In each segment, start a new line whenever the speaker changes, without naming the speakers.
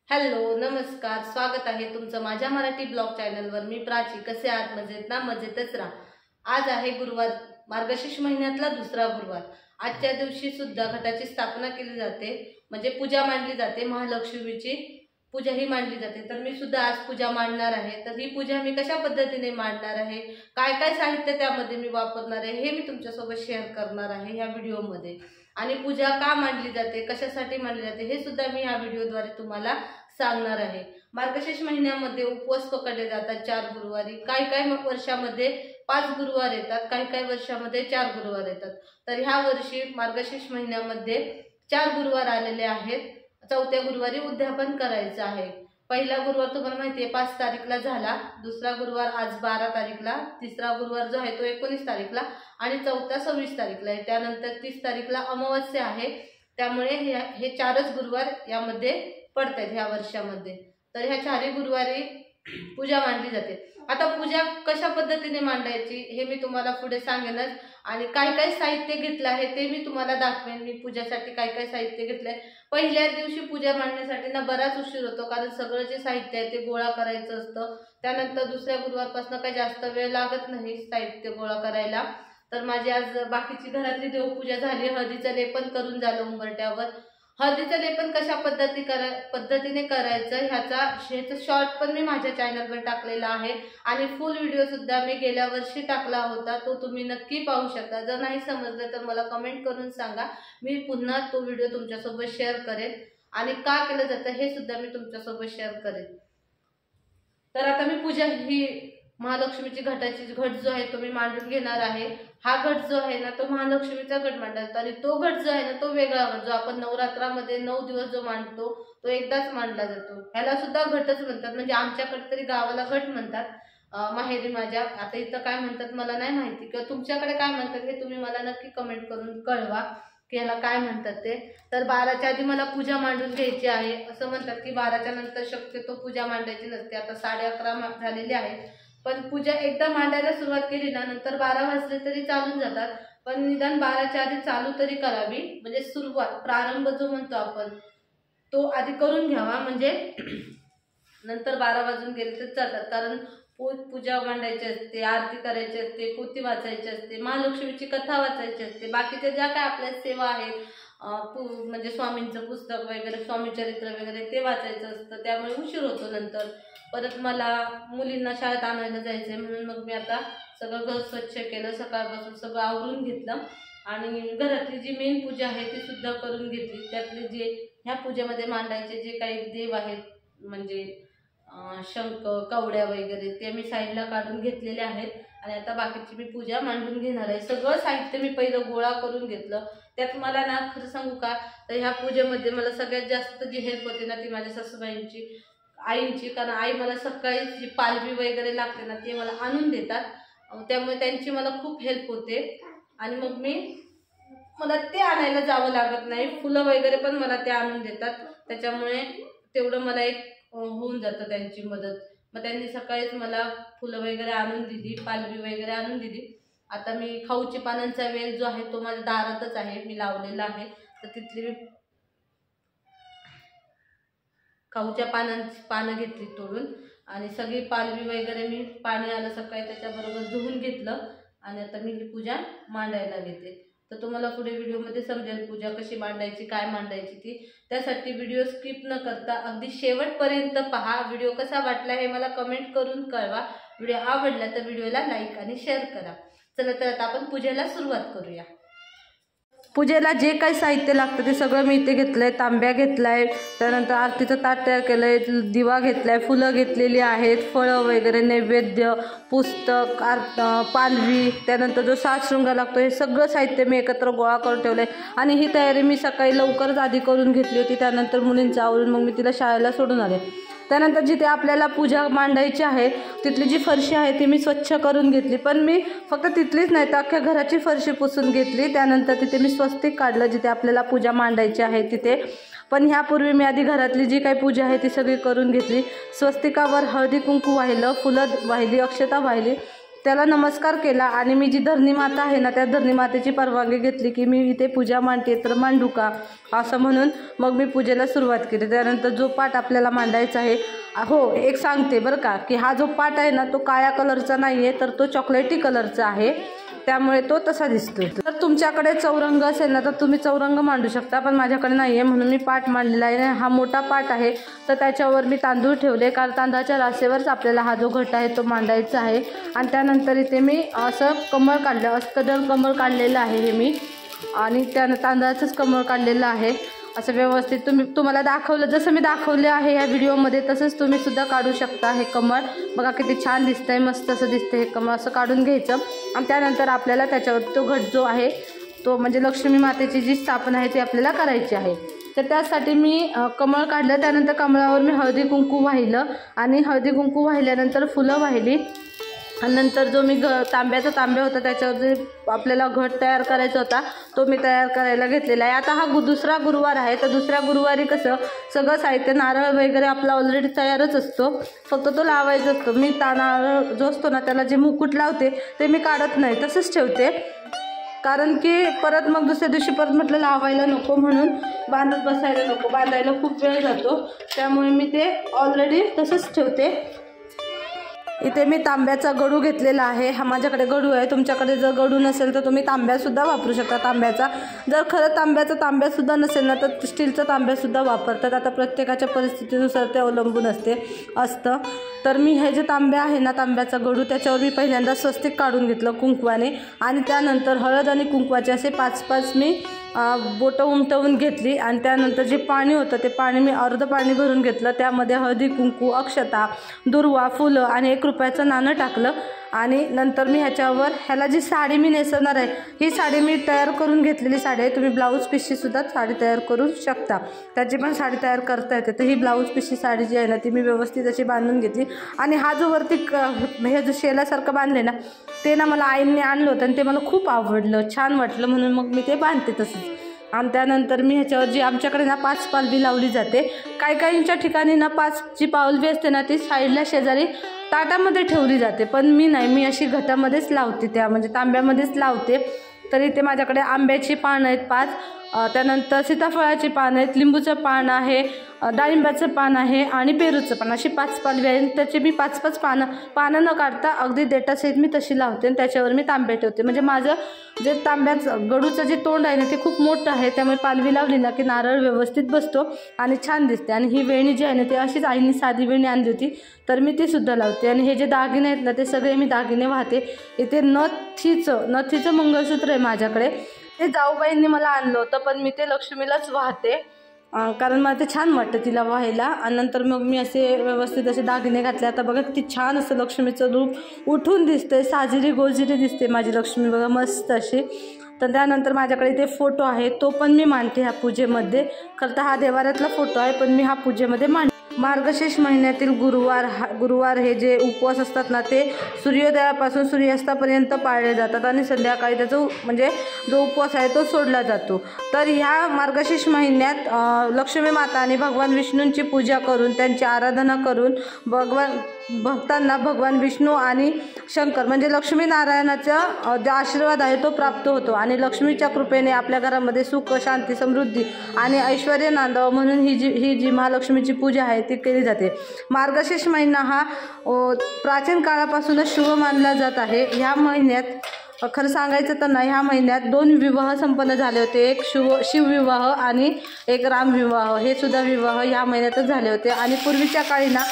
Hello नमस्कार, स्वागत आहे तुमचं माझ्या मराठी ब्लॉग चॅनलवर। मी प्राची। कसे आहात? मजेत ना? मजेतच राहा। आज आहे गुरुवार, मार्गशीर्ष महिन्यातला दुसरा गुरुवार। आजच्या दिवशी सुद्धा घटाची स्थापना केली जाते, म्हणजे पूजा मांडली जाते, महालक्ष्मीची पूजा ही मांडली जाते। तर मी सुद्धा आज पूजा मांडणार आहे। तर ही पूजा मी कशा पद्धतीने मांडणार आहे, काय काय साहित्य त्यामध्ये मी वापरणार आहे, हे मी तुमच्यासोबत शेअर करणार आहे या व्हिडिओमध्ये। आणि पूजा का मांडली जाते, कशासाठी मांडली जाते, हे सुद्धा मी या व्हिडिओद्वारे तुम्हाला सांगणार आहे। मार्गशीर्ष महिन्यामध्ये उपवास पकडले जातात 4 गुरुवारी। काही काही वर्षामध्ये 5 गुरुवार येतात, काही काही वर्षामध्ये 4 गुरुवार येतात। तर ह्या वर्षी मार्गशीर्ष महिन्यामध्ये 4 गुरुवार आलेले आहेत। 4थ्या गुरुवारी उद्यापन करायचं आहे। पहिला गुरुवार तुम्हाला माहिती आहे 5 तारीखला झाला, दुसरा गुरुवार आज 12 तारीखला, तिसरा गुरुवार जो आहे तो 19 तारीखला आणि चौथा 26 तारीखला आहे। त्यानंतर 30 तारीखला अमावस्या आहे। त्यामुळे हे 4च गुरुवार यामध्ये पडतात ह्या वर्षामध्ये। तर ह्या 4ही गुरुवारी पूजा मांडली जाते। आता पूजा कशा पद्धतीने मांडायची हे मी तुम्हाला पुढे सांगेनच, आणि काय काय साहित्य घेतलं आहे ते मी तुम्हाला दाखवेन। मी पूजासाठी काय काय साहित्य घेतलंय। पहिल्या दिवशी पूजा मांडण्यासाठी ना बराच उशीर होतो, कारण सगळं जे साहित्य आहे ते गोळा करायचं असतं। त्यानंतर दुसऱ्या गुरुवारपासून काही जास्त वेळ लागत नाही साहित्य गोळा करायला। तर माझी आज बाकीची घरातली देवपूजा झाली, हळदीचं लेपन करून झालं उंबरट्यावर। हळदीचं लेपन कशा पद्धतीने करायचं ह्याचा शॉर्ट पण मी माझ्या चॅनलवर टाकलेला आहे, आणि फुल व्हिडिओ सुद्धा मी गेल्या वर्षी टाकला होता, तो तुम्ही नक्की पाहू शकता। जर नाही समजलं तर मला कमेंट करून सांगा, मी पुन्हा तो व्हिडिओ तुमच्यासोबत शेअर करेन, आणि का केलं जातं हे सुद्धा मी तुमच्यासोबत शेअर करेन। तर आता मी पूजा ही महालक्ष्मीची घटाची घट जो आहे तो मी मांडून घेणार आहे। हा घट जो आहे ना तो महालक्ष्मीचा घट मांडायचा, आणि तो घट जो आहे ना तो वेगळा घट, जो आपण नवरात्रामध्ये 9 दिवस जो मांडतो तो एकदाच मांडला जातो। ह्याला सुद्धा घटच म्हणतात, म्हणजे आमच्याकडे तरी गावाला घट म्हणतात, माहेरी माझ्या। आता इथं काय म्हणतात मला नाही माहिती, किंवा तुमच्याकडे काय म्हणतात हे तुम्ही मला नक्की कमेंट करून कळवा की ह्याला काय म्हणतात ते। तर 12च्या आधी मला पूजा मांडून घ्यायची आहे। असं म्हणतात की 12च्या नंतर शक्यतो पूजा मांडायची नसते। आता 11:30 झालेले आहेत, पण पूजा एकदा मांडायला सुरुवात केली ना नंतर 12 वाजले तरी चालून जातात, पण निदान 12च्या आधी चालू तरी करावी, म्हणजे सुरुवात प्रारंभ जो म्हणतो आपण तो आधी करून घ्यावा, म्हणजे नंतर 12 वाजून गेले तर चालतात। कारण पूजा मांडायची असते, आरती करायची असते, पोथी वाचायची असते, महालक्ष्मीची कथा वाचायची असते, बाकीच्या ज्या काय आपल्या सेवा आहेत, म्हणजे स्वामींचं पुस्तक वगैरे, स्वामी चरित्र वगैरे ते वाचायचं असतं, त्यामुळे उशीर होतो। नंतर परत मला मुलींना शाळेत आणायला जायचं आहे, म्हणून मग मी आता सगळं घर स्वच्छ केलं, सकाळपासून सगळं आवरून घेतलं, आणि घरातली जी मेन पूजा आहे ती सुद्धा करून घेतली। त्यातले जे ह्या पूजेमध्ये मांडायचे जे काही देव आहेत, म्हणजे शंख, कवड्या वगैरे, ते मी साईडला काढून घेतलेले आहेत, आणि आता बाकीची मी पूजा मांडून घेणार आहे। सगळं साहित्य मी पहिलं गोळा करून घेतलं। त्यात मला ना खरं सांगू का, तर ह्या पूजेमध्ये मला सगळ्यात जास्त जी हेल्प होते ना ती माझ्या सासूबाईंची, आईंची, कारण आई मला सकाळी जी पालवी वगैरे लागते ना ते मला आणून देतात, त्यामुळे त्यांची मला खूप हेल्प होते। आणि मग मला ते आणायला जावं लागत नाही, फुलं वगैरे पण मला ते आणून देतात, त्याच्यामुळे तेवढं मला एक होऊन जातं त्यांची मदत। मग त्यांनी सकाळीच मला फुलं वगैरे आणून दिली, पालवी वगैरे आणून दिली। आता मी खाऊची पानांचा वेल जो आहे तो माझ्या दारातच आहे, मी लावलेला आहे, तर तिथली खाऊच्या पानं घेतली तोडून, आणि सगळी पालवी वगैरे मी पाणी आलं सकाळी त्याच्याबरोबर धुवून घेतलं, आणि आता मी ही पूजा मांडायला घेते। तर तुम्हाला पुढे व्हिडिओमध्ये समजेल पूजा कशी मांडायची, काय मांडायची ती। त्यासाठी व्हिडिओ स्किप न करता अगदी शेवटपर्यंत पहा। व्हिडिओ कसा वाटला हे मला कमेंट करून कळवा। व्हिडिओ आवडला तर व्हिडिओला लाईक आणि शेअर करा। चला तर आता आपण पूजेला सुरुवात करूया। पूजेला जे काही साहित्य लागतं ते सगळं मी इथे घेतलंय। तांब्या घेतलाय, त्यानंतर आरतीचं ताट तयार केलंय, दिवा घेतलाय, फुलं घेतलेली आहेत, फळं वगैरे, नैवेद्य, पुस्तक, पालवी, त्यानंतर जो 7 शृंगार लागतो, हे सगळं साहित्य मी एकत्र गोळा करून ठेवलंय। आणि ही तयारी मी सकाळी लवकरच आधी करून घेतली होती। त्यानंतर मुलींचं आवरून मग मी तिला शाळेला सोडून आले। त्यानंतर जिथे आपल्याला पूजा मांडायची आहे तिथली जी फरशी आहे ती मी स्वच्छ करून घेतली, पण मी फक्त तिथलीच नाही तर अख्ख्या घराची फरशी पुसून घेतली। त्यानंतर तिथे मी स्वस्तिक काढलं जिथे आपल्याला पूजा मांडायची आहे तिथे। पण ह्यापूर्वी मी आधी घरातली जी काही पूजा आहे ती सगळी करून घेतली। स्वस्तिकावर हळदी कुंकू वाहिलं, फुलं वाहिली, अक्षता वाहिली, त्याला नमस्कार केला आणि मी जी धरणी माता आहे ना त्या धरणी मातेची परवानगी घेतली की मी इथे पूजा मांडते तर मांडू का असं म्हणून मग मी पूजेला सुरुवात केली। त्यानंतर जो पाट आपल्याला मांडायचा आहे, हो एक सांगते बरं का की हा जो पाट आहे ना तो काळ्या कलरचा नाही आहे तर तो चॉकलेटी कलरचा आहे, त्यामुळे तो तसा दिसतो। तर तुमच्याकडे चौरंग असेल ना तर तुम्ही चौरंग मांडू शकता, पण माझ्याकडे नाही आहे म्हणून मी पाट मांडलेला आहे। हा मोठा पाट आहे तर त्याच्यावर मी तांदूळ ठेवले, कारण तांदळाच्या रासेवरच आपल्याला हा जो घट आहे तो मांडायचा आहे। आणि त्यानंतर इथे मी असं कमळ काढलं, अष्टदल कमळ काढलेलं आहे हे मी, आणि त्यानं तांदळाचंच कमळ काढलेलं आहे असं व्यवस्थित। तुम्हाला दाखवलं जसं मी दाखवले आहे या व्हिडिओमध्ये तसंच तुम्ही सुद्धा काढू शकता हे कमळ। बघा किती छान दिसतंय, मस्त असं दिसतंय हे कमळ, असं काढून घ्यायचं। आणि त्यानंतर आपल्याला त्याच्यावर तो घट जो आहे तो म्हणजे लक्ष्मी मातेची जी स्थापना आहे ती आपल्याला करायची आहे। तर त्यासाठी मी कमळ काढलं, त्यानंतर कमळावर मी हळदी कुंकू वाहिलं आणि हळदी कुंकू वाहिल्यानंतर फुलं वाहिली आणि नंतर जो मी तांब्याचा तांब्या होता त्याच्यावर जे आपल्याला घट तयार करायचा होता तो मी तयार करायला घेतलेला आहे। आता हा दुसरा गुरुवार आहे तर दुसऱ्या गुरुवारी कसं सगळं साहित्य नारळ वगैरे आपला ऑलरेडी तयारच असतो, फक्त तो लावायचा असतो। मी नारळ जो असतो ना त्याला जे मुकुट लावते ते मी काढत नाही, तसंच ठेवते, कारण की परत मग दुसऱ्या दिवशी परत म्हटलं लावायला नको म्हणून बांधत बसायला नको, बांधायला खूप वेळ जातो, त्यामुळे मी ते ऑलरेडी तसंच ठेवते। इथे मी तांब्याचा गडू घेतलेला आहे, हा माझ्याकडे गडू आहे। तुमच्याकडे जर गडू नसेल तर तुम्ही तांब्यासुद्धा वापरू शकता तांब्याचा, जर खरं तांब्याचा तांब्यासुद्धा नसेल ना तर स्टीलचा तांब्यासुद्धा वापरतात, आता प्रत्येकाच्या परिस्थितीनुसार ते अवलंबून असतं। तर मी हे जे तांब्या आहे ना तांब्याचा गडू त्याच्यावर मी पहिल्यांदा स्वस्तिक काढून घेतलं कुंकवाने आणि त्यानंतर हळद आणि कुंकवाचे असे 5-5 मी बोटं उमटवून घेतली आणि त्यानंतर जे पाणी होतं ते पाणी मी अर्ध पाणी भरून घेतलं, त्यामध्ये हळदी कुंकू, अक्षता, दुर्वा, फुलं आणि 1 रुपयाचं नाणं टाकलं आणि नंतर मी ह्याला जी साडी मी नेसवणार आहे ही साडी मी तयार करून घेतलेली साडी आहे। तुम्ही ब्लाऊज पिशवीसुद्धा साडी तयार करू शकता, त्याची पण साडी तयार करता येते। तर ही ब्लाऊज पिशवी साडी जी आहे ना ती मी व्यवस्थित अशी बांधून घेतली आणि हा जो वरती हे जो शेलासारखं बांधले ना ते ना मला आईने आणलं होतं आणि ते मला खूप आवडलं, छान वाटलं म्हणून मग मी ते बांधते तसंच। आणि त्यानंतर मी ह्याच्यावर जी आमच्याकडे ना 5 पालवी लावली जाते, काहींच्या ठिकाणी ना 5 जी पालवी असते ना ती साईडला शेजारी ताटामध्ये ठेवली जाते, पण मी नाही, मी अशी घटामध्येच लावते, त्या म्हणजे तांब्यामध्येच लावते। तर इथे माझ्याकडे आंब्याची पानं आहेत 5, त्यानंतर सीताफळाची पानं आहेत, लिंबूचं पान आहे, डाळिंबाचं पान आहे आणि पेरूचं पान, अशी 5 पालवी आहेत। त्याचे मी 5-5 पानं न काढता अगदी देठासहित मी तशी लावते आणि त्याच्यावर मी तांबे ठेवते, म्हणजे माझं जे तांब्याचं गडूचं जे तोंड आहे ना ते खूप मोठं आहे, त्यामुळे पालवी लावली ना की नारळ व्यवस्थित बसतो आणि छान दिसते। आणि ही वेणी जी आहे ना ती अशीच आईने साधी वेणी आणली होती तर मी ती सुद्धा लावते। आणि हे जे दागिने आहेत ना ते सगळे मी दागिने वाहते। इथे नथीचं मंगळसूत्र आहे माझ्याकडे, ते जाऊबाईंनी मला आणलं होतं पण मी ते लक्ष्मीलाच वाहते, कारण मला ते छान वाटतं तिला व्हायला। आणि नंतर मग मी असे व्यवस्थित असे दागिने घातले। आता बघा किती छान असं लक्ष्मीचं रूप उठून दिसतंय, साजिरी गोजिरी दिसते माझी लक्ष्मी बघा मस्त अशी। तर त्यानंतर माझ्याकडे इथे फोटो आहे, तो पण मी मांडते ह्या पूजेमध्ये, खरं तर हा देवाऱ्यातला फोटो आहे पण मी हा पूजेमध्ये मांडते। मार्गशीर्ष महिन्यातील गुरुवार हे जे उपवास असतात ना ते सूर्योदयापासून सूर्यास्तापर्यंत पाळले जातात आणि संध्याकाळी त्याचा म्हणजे जो उपवास आहे तो सोडला जातो। तर ह्या मार्गशीर्ष महिन्यात लक्ष्मी माता आणि भगवान विष्णूंची पूजा करून त्यांची आराधना करून भक्तांना भगवान विष्णू आणि शंकर म्हणजे लक्ष्मीनारायणाचा जो आशीर्वाद आहे तो प्राप्त होतो आणि लक्ष्मीच्या कृपेने आपल्या घरामध्ये सुख, शांती, समृद्धी आणि ऐश्वर्य नांदावं म्हणून ही जी महालक्ष्मीची पूजा आहे ती केली जाते। मार्गशीर्ष महिना हा प्राचीन काळापासूनच शुभ मानला जात आहे। ह्या महिन्यात खरं सांगायचं तर ना ह्या महिन्यात 2 विवाह संपन्न झाले होते, एक शिवविवाह आणि एक रामविवाह, हे सुद्धा विवाह ह्या महिन्यातच झाले होते। आणि पूर्वीच्या काळी ना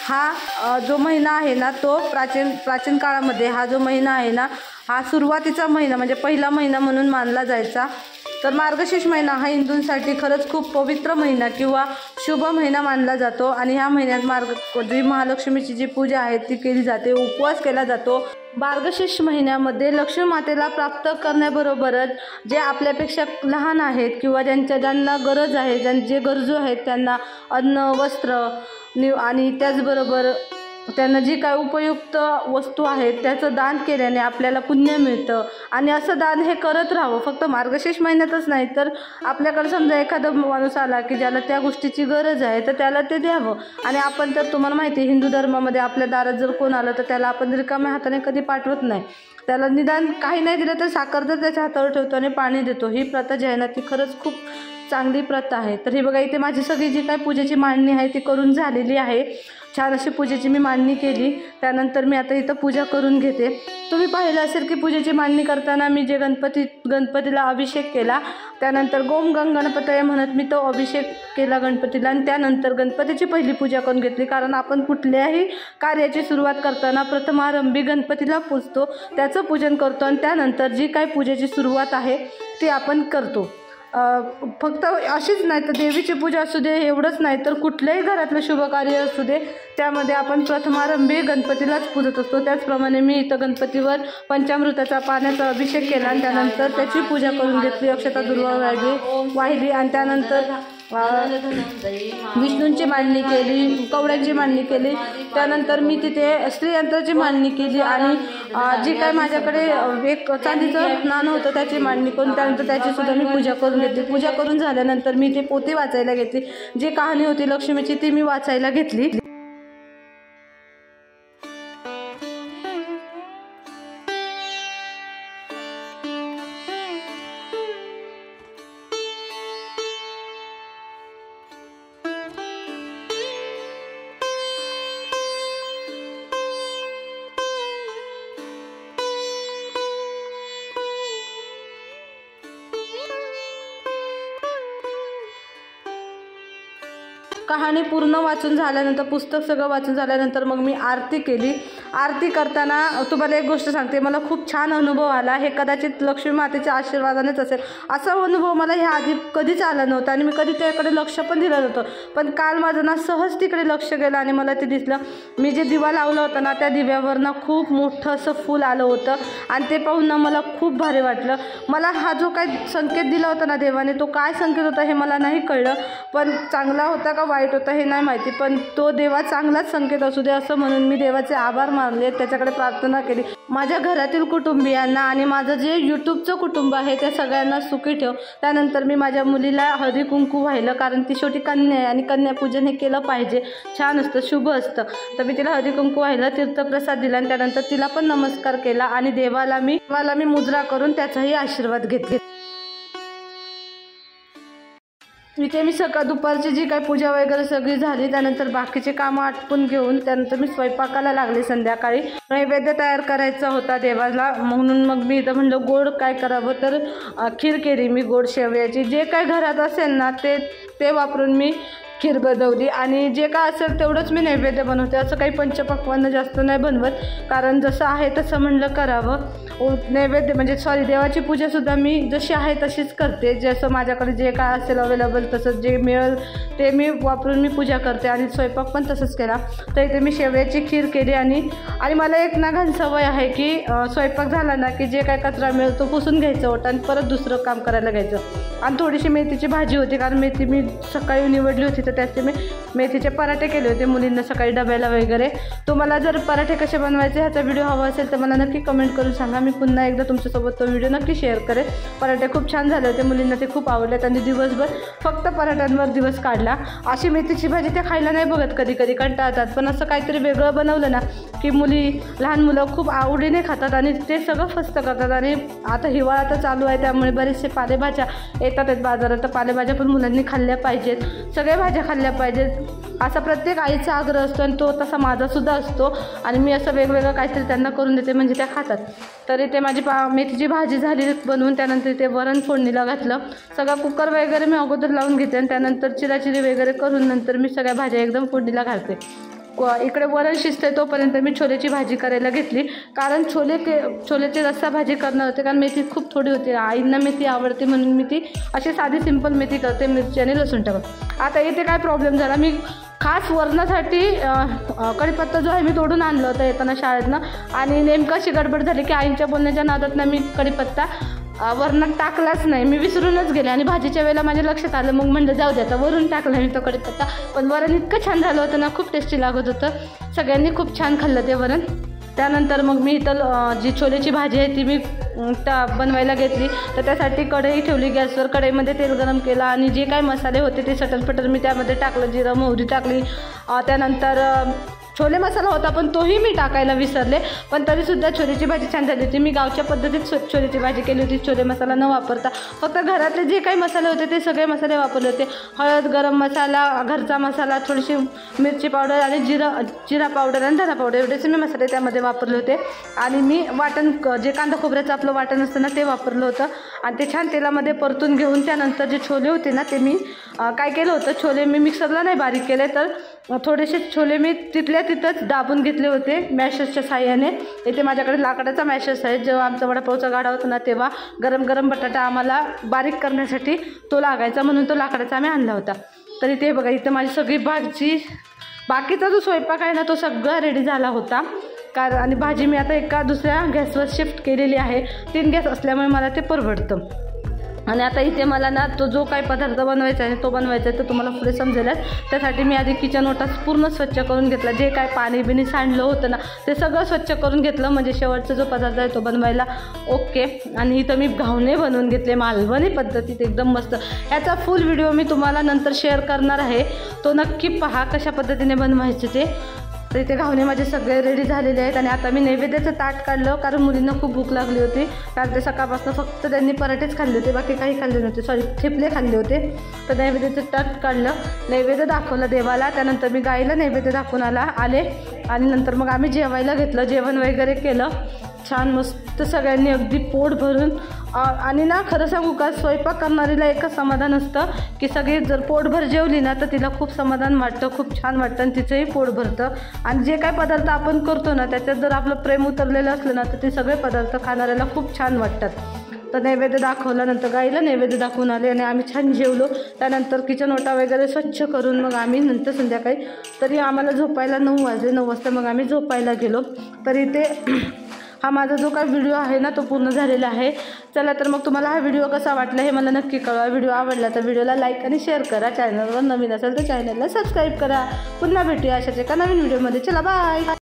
हा जो महिना आहे ना तो प्राचीन काळामध्ये हा जो महिना आहे ना हा सुरुवातीचा महिना म्हणजे पहिला महिना म्हणून मानला जायचा। तर मार्गशीर्ष महिना हा हिंदूंसाठी खरंच खूप पवित्र महिना किंवा शुभ महिना मानला जातो आणि ह्या महिन्यात जी महालक्ष्मीची जी पूजा आहे ती केली जाते, उपवास केला जातो। मार्गशीर्ष महिन्यामध्ये लक्ष्मी मातेला प्राप्त करण्याबरोबरच जे आपल्यापेक्षा लहान आहेत किंवा ज्यांना गरज आहे, जे गरजू आहेत त्यांना अन्न, वस्त्र आणि त्याचबरोबर त्यांना जी काय उपयुक्त वस्तू आहेत त्याचं दान केल्याने आपल्याला पुण्य मिळतं. आणि असं दान हे करत राहावं, फक्त मार्गशीर्ष महिन्यातच नाही तर आपल्याकडे समजा एखादा माणूस आला की ज्याला त्या गोष्टीची गरज आहे तर त्याला ते द्यावं. आणि आपण तर तुम्हाला माहिती आहे हिंदू धर्मामध्ये आपल्या दारात जर कोण आलं तर त्याला आपण रिकाम्या हाताने कधी पाठवत नाही. त्याला निदान काही नाही दिलं तर साखर तर त्याच्या हातावर ठेवतो आणि पाणी देतो. ही प्रथा जी आहे ना ती खरंच खूप चांगली प्रथा आहे. तर ही बघा इथे माझी सगळी जी काय पूजेची मांडणी आहे ती करून झालेली आहे. छान अशी पूजेची मी मांडणी केली. त्यानंतर मी आता इथं पूजा करून घेते. तुम्ही पाहिलं असेल की पूजेची मांडणी करताना मी जे गणपतीला अभिषेक केला, त्यानंतर गोम गंग गणपतये म्हणत मी तो अभिषेक केला गणपतीला. आणि त्यानंतर गणपतीची पहिली पूजा करून घेतली. कारण आपण कुठल्याही कार्याची सुरुवात करताना प्रथमारंभी गणपतीला पूजतो, त्याचं पूजन करतो आणि त्यानंतर जी काय पूजेची सुरुवात आहे ती आपण करतो. फक्त अशीच नाही तर देवीची पूजा असू दे एवढंच नाही तर कुठल्याही घरातलं शुभ कार्य असू दे त्यामध्ये आपण प्रथमारंभी गणपतीलाच पूजत असतो. त्याचप्रमाणे मी इथं गणपतीवर पंचामृताचा पाण्याचा अभिषेक केला आणि त्यानंतर त्याची पूजा करून घेतली. अक्षता दुर्वा वाहिली आणि त्यानंतर विष्णूंची मांडणी केली, कवड्यांची मांडणी केली. त्यानंतर मी तिथे श्रीयंत्राची मांडणी केली आणि जी काय माझ्याकडे एक चांदीचं नाणं होतं त्याची मांडणी करून त्यानंतर त्याची सुद्धा मी पूजा करून घेतली. पूजा करून झाल्यानंतर मी ते पोथी वाचायला घेतली. जी कहाणी होती लक्ष्मीची ती मी वाचायला घेतली. कहाणी पूर्ण वाचून झाल्यानंतर पुस्तक सगळं वाचून झाल्यानंतर मग मी आरती केली. आरती करताना तुम्हाला एक गोष्ट सांगते, मला खूप छान अनुभव आला. हे कदाचित लक्ष्मी मातेच्या आशीर्वादानेच असेल. असा अनुभव मला ह्या आधी कधीच आला नव्हता आणि मी कधी त्याकडे लक्ष पण दिलं नव्हतं. पण काल माझं ना सहज तिकडे लक्ष गेलं आणि मला ते दिसलं. मी जे दिवा लावला होता ना त्या दिव्यावर ना खूप मोठं असं फूल आलं होतं आणि ते पाहून ना मला खूप भारी वाटलं. मला हा जो काही संकेत दिला होता ना देवाने तो काय संकेत होता हे मला नाही कळलं. पण चांगला होता का वाईट होता हे नाही माहिती, पण तो देवा चांगलाच संकेत असू दे असं म्हणून मी देवाचे आभार मानले, त्याच्याकडे प्रार्थना केली. माझ्या घरातील कुटुंबियांना आणि माझं जे यूट्यूबचं कुटुंब आहे त्या सगळ्यांना सुखी ठेव. त्यानंतर मी माझ्या मुलीला हळदी कुंकू वाहिलं, कारण ती शेवटी कन्या आहे आणि कन्यापूजन हे केलं पाहिजे, छान असतं, शुभ असतं. तर मी तिला हळदी कुंकू वाहिलं, तीर्थप्रसाद दिला आणि त्यानंतर तिला पण नमस्कार केला आणि देवाला मी मुद्रा करून त्याचाही आशीर्वाद घेतले. इथे मी दुपारची जी काही पूजा वगैरे सगळी झाली. त्यानंतर बाकीचे कामं आटपून घेऊन त्यानंतर मी स्वयंपाकाला लागले. संध्याकाळी नैवेद्य तयार करायचा होता देवाला, म्हणून मग मी इथं म्हणलं गोड काय करावं तर खीर केली मी, गोड शेवयाची. जे काय घरात असेल ना ते वापरून मी खीर बनवली आणि जे काय असेल तेवढंच मी नैवेद्य बनवते. असं काही पंचपक्वान्न जास्त नाही बनवत, कारण जसं आहे तसं म्हणलं करावं. नैवेद्य म्हणजे देवाची पूजासुद्धा मी जशी आहे तशीच करते. जसं माझ्याकडे जे काय असेल अवेलेबल तसंच जे मिळेल ते मी वापरून मी पूजा करते आणि स्वयंपाक पण तसंच केला. तर इथे मी शेवयाची खीर केली आणि मला एक घाण सवय आहे की स्वयंपाक झाला ना की जे काय कचरा मिळेल तो पुसून घ्यायचं होतं आणि परत दुसरं काम करायला घ्यायचं. आणि थोडीशी मेथीची भाजी होती, कारण मेथी मी सकाळी निवडली होती तर त्याचे मी मेथीचे पराठे केले होते मुलींना सकाळी डब्याला वगैरे. तुम्हाला जर पराठे कसे बनवायचे ह्याचा व्हिडिओ हवा असेल तर मला नक्की कमेंट करून सांगा. मी पुन्हा एकदा तुमच्यासोबत तो व्हिडिओ नक्की शेअर करेन. पराठे खूप छान झाले होते, मुलींना ते खूप आवडलेत आणि दिवसभर फक्त पराठ्यांवर दिवस काढला. अशी मेथीची भाजी त्या खायला नाही बघत, कधी कधी कंटाळतात. पण असं काहीतरी वेगळं बनवलं ना की लहान मुलं खूप आवडीने खातात आणि ते सगळं फस्त करतात. आणि आता हिवाळा तर चालू आहे त्यामुळे बरेचसे पालेभाज्या येतात बाजारात, तर पालेभाज्या पण मुलांनी खाल्ल्या पाहिजेत, सगळ्या भाज्या खाल्ल्या पाहिजेत असा प्रत्येक आईचा आग्रह असतो आणि तो तसा माझासुद्धा असतो. आणि मी असं वेगवेगळं काहीतरी त्यांना करून देते म्हणजे त्या खातात. तर इथे माझी मेथीची भाजी झाली बनवून. त्यानंतर इथे वरण फोडणीला घातलं. सगळा कुकर वगैरे मी अगोदर लावून घेते आणि त्यानंतर चिराचिरी वगैरे करून नंतर मी सगळ्या भाज्या एकदम फोडणीला घालते. इकडे वरण शिजते तोपर्यंत मी छोलेची भाजी करायला घेतली, कारण छोलेची रस्सा भाजी करणार होते, कारण मेथी खूप थोडी होती. आईंना मेथी आवडते म्हणून मी ती अशी साधी सिंपल मेथी करते, मिरची आणि लसूण टाकून. आता इथे काय प्रॉब्लेम झाला, मी खास वरणासाठी कढीपत्ता जो आहे मी तोडून आणलं होतं येताना शाळेतनं आणि नेमकं अशी गडबड झाली की आईंच्या बोलण्याच्या नादातनं मी कढीपत्ता
वरणात टाकलाच नाही, मी विसरूनच गेले आणि भाजीच्या वेळेला माझ्या लक्षात आलं, मग म्हणलं जाऊ द्या आता वरून टाकला मी तो कढीपत्ता. पण वरण इतकं छान झालं होतं ना, खूप टेस्टी लागत होतं, सगळ्यांनी खूप छान खाल्लं ते वरण. त्यानंतर मग मी इथं जी छोलेची भाजी आहे ती मी बनवायला घेतली. तर त्यासाठी कढई ठेवली गॅसवर, कढईमध्ये तेल गरम केलं आणि जे काही मसाले होते ते सटलपटर मी त्यामध्ये टाकलं, जिरं मोहरी टाकली. त्यानंतर छोले मसाला होता पण तोही मी टाकायला विसरले, पण तरीसुद्धा छोलेची भाजी छान झाली होती. मी गावच्या पद्धतीत छोलेची भाजी केली होती, छोले मसाला न वापरता. फक्त घरातले जे काही मसाले होते ते सगळे मसाले वापरले होते. हळद, गरम मसाला, घरचा मसाला, थोडीशी मिरची पावडर आणि जिरा पावडर आणि धना पावडर एवढेच मी मसाले त्यामध्ये वापरले होते. आणि मी वाटण जे कांदा खोबऱ्याचं आपलं वाटण असतं ना ते वापरलं होतं आणि ते छान तेलामध्ये परतून घेऊन त्यानंतर जे छोले होते ना ते मी काय केलं होतं, छोले मी मिक्सरला नाही बारीक केले, तर थोडेसे छोले मी तिथल्या तिथंच दाबून घेतले होते मॅशर्सच्या साह्याने. इथे माझ्याकडे लाकडाचा मॅशर्स आहे. जेव्हा आमचा वडापावचा गाडा होता ना तेव्हा गरम गरम बटाटा आम्हाला बारीक करण्यासाठी तो लागायचा, म्हणून तो लाकडाचा आम्ही आणला होता. तर इथे बघा, इथं माझी सगळी भाजी, बाकीचा जो स्वयंपाक आहे ना तो सगळा रेडी झाला होता. आणि भाजी मी आता एका दुसऱ्या गॅसवर शिफ्ट केलेली आहे. 3 गॅस असल्यामुळे मला ते परवडतं. आणि आता इथे मला ना तो जो काही पदार्थ बनवायचा आहे तो बनवायचा आहे, तो तुम्हाला पुढे समजेलच. त्यासाठी मी आधी किचन ओटा पूर्ण स्वच्छ करून घेतला. जे काय पाणी बिणी सांडलं होतं ना ते सगळं स्वच्छ करून घेतलं, म्हणजे शेवटचा जो पदार्थ आहे तो बनवायला ओके. आणि इथं मी घावणे बनवून घेतले मालवणी पद्धतीत, एकदम मस्त. ह्याचा फुल व्हिडिओ मी तुम्हाला नंतर शेअर करणार आहे, तो नक्की पहा कशा पद्धतीने बनवायचे ते. तर इथे घावणे माझे सगळे रेडी झालेले आहेत. आणि आता मी नैवेद्याचं ताट काढलं, कारण मुलींना खूप भूक लागली होती, कारण ते सकाळपासून फक्त त्यांनी पराठेच खाल्ले होते, बाकी काही खाल्ले नव्हते, सॉरी थेपले खाल्ले होते. तर नैवेद्याचं ताट काढलं, नैवेद्य दाखवलं देवाला. त्यानंतर मी गाईला नैवेद्य दाखवून आले आणि नंतर मग आम्ही जेवायला घेतलं, जेवण वगैरे केलं छान मस्त सगळ्यांनी, अगदी पोट भरून. आणि ना खरं सांगू का, स्वयंपाक करणारीला एकच समाधान असतं की सगळी जर पोटभर जेवली ना तर तिला खूप समाधान वाटतं, खूप छान वाटतं आणि तिचंही पोट भरतं. आणि जे काय पदार्थ आपण करतो ना त्याच्यात जर आपलं प्रेम उतरलेलं असलं ना तर ते सगळे पदार्थ खाणाऱ्याला खूप छान वाटतात. तर नैवेद्य दाखवलं, नंतर गाईला नैवेद्य दाखवून आले आणि आम्ही छान जेवलो. त्यानंतर किचन ओटा वगैरे स्वच्छ करून मग आम्ही नंतर संध्याकाळी, तरी आम्हाला झोपायला 9 वाजले, 9 वाजता मग आम्ही झोपायला गेलो. तरी ते हा माझा जो काही व्हिडिओ आहे ना तो पूर्ण झालेला आहे. चला तर मग तुम्हाला हा व्हिडिओ कसा वाटला हे मला नक्की कळवा. व्हिडिओ आवडला तर व्हिडिओला लाईक आणि शेअर करा. चॅनलवर नवीन असेल तर चॅनलला सबस्क्राईब करा. पुन्हा भेटूया अशाच एका नवीन व्हिडिओमध्ये. चला बाय.